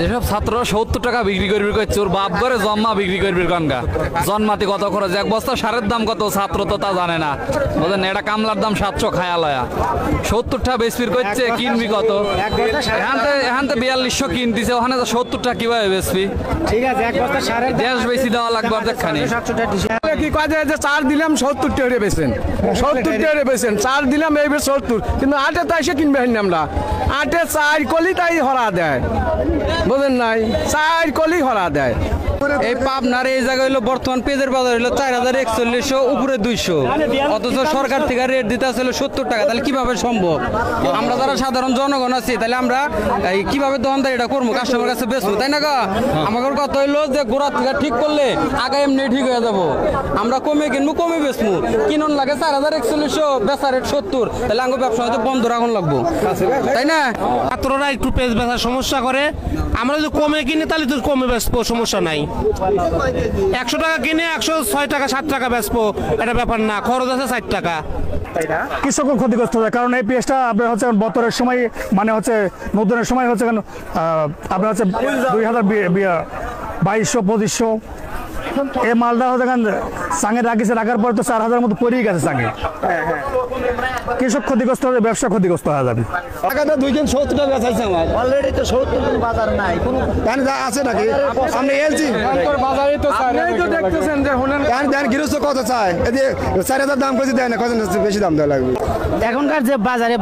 যেসব ছাত্ররা ৭০ টাকা বিক্রি করবি করছে ওর বাপ ঘরে জন্মা বিক্রি করবি গঙ্গা জন্মাতি কত খরচ এক বস্তা সারের দাম কত ছাত্র তো তা জানে না বলেন এটা কামলার দাম ৭০০ খায়া লয়া ৭০ টাকা বেচবির করছে কিনবি কত এখান থেকে ৪২০০ কিনতেছে ওখানে তো ৭০ টাকা কিভাবে বেচবি ঠিক আছে এক বস্তা সারের দেশ বেশি দেওয়া লাগবে দেখখানি কি কাজে যে চার দিলাম ৭০ টাকা বেছেন ৭০ টাকা বেছেন চার দিলাম এই ৭০ কিন্তু আটে তো এসে কিনবে আমরা আটে চার কলি তাই হরা দেয় বুঝেন নাই চার কলি হরা দেয়। এই পাবনার এই জায়গা হলো বর্তমান পেঁয়াজের বাজার হলো ৪,৪১ উপরে ২০০ অথচ সরকার থেকে রেট দিতে আসলে ৭০ টাকা তাহলে কিভাবে সম্ভব? আমরা যারা সাধারণ জনগণ আছি তাহলে আমরা এই কিভাবে দোকানদারিটা করবো কাস্টমার কাছে বেচবো তাই না গা? আমাদের কথা হইলো যে গোড়া থেকে ঠিক করলে আগে এমনি ঠিক হয়ে যাবো আমরা কমে কিনবো কমে বেচবো কিনুন লাগে ৪,৪১ বেচা রেট ৭০ তাহলে আমাকে ব্যবসা হয়তো বন্ধ রাখুন লাগবো তাই না? ছাত্ররা একটু পেঁয়াজ বেচার সমস্যা করে আমরা যদি কমে কিনি তাহলে তো কমে বেচবো সমস্যা নাই ১০০ টাকা কিনে ১০৬ টাকা ৭ টাকা বেচবো এটা ব্যাপার না খরচ আছে ৬০ টাকা। কৃষকের ক্ষতিগ্রস্ত হয় কারণ এই পেঁয়াজটা আপনার হচ্ছে বতরের সময় মানে হচ্ছে নতুনের সময় হচ্ছে আপনার হচ্ছে ২,২২০-২৫০০ এই মালটা হচ্ছে সাঙে রাখিছে রাখার পর তো ৪,০০০ মতো পড়েই গেছে সাঙে কৃষক ক্ষতিগ্রস্ত হবে ব্যবসা ক্ষতিগ্রস্ত হয়ে যাবে। দুই দিন ৭০ টাকা বেচাইছে আমার অলরেডি তো ৭০ বাজার নাই কোনো আছে নাকি সামনে এলছি বাজারে তো দেখতেছেন যে হুনেন দেন গৃহস্থ কত চায় এদি ৪,০০০ দাম করে দেয় না কত বেশি দাম দেওয়া লাগবে এখনকার যে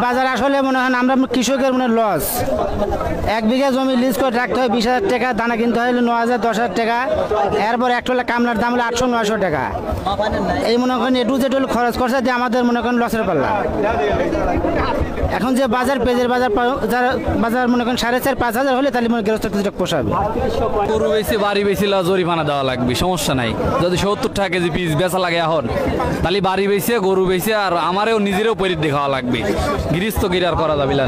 বাজার আসলে মনে হয় আমরা কৃষকের মনে লস ১ বিঘা জমি লিজ করে রাখতে হয় ২০,০০০ টাকা দানা কিনতে হয় ৯,০০০ ১০,০০০ টাকা এরপর একটা কামলার দাম হলো ৮০০-৯০০ টাকা এই মনে করেন এটু যেটু খরচ খরচা দিয়ে আমাদের মনে করেন লসের পাল্লা। এখন যে বাজার পেঁয়াজের বাজার মনে করেন ৪,৫০০ হলে তাহলে মনে গৃহস্থ কিছুটা পোষাবে। গরু বেশি বাড়ি বেশি জরিমানা দেওয়া লাগবে সমস্যা নাই যদি ৭০ টাকা কেজি পিস বেচা লাগে এখন তাহলে বাড়ি বেশি গরু বেশি আর আমারও নিজেরও পরিত দেখাওয়া লাগবে গৃহস্থ গিরার করা যাবে না।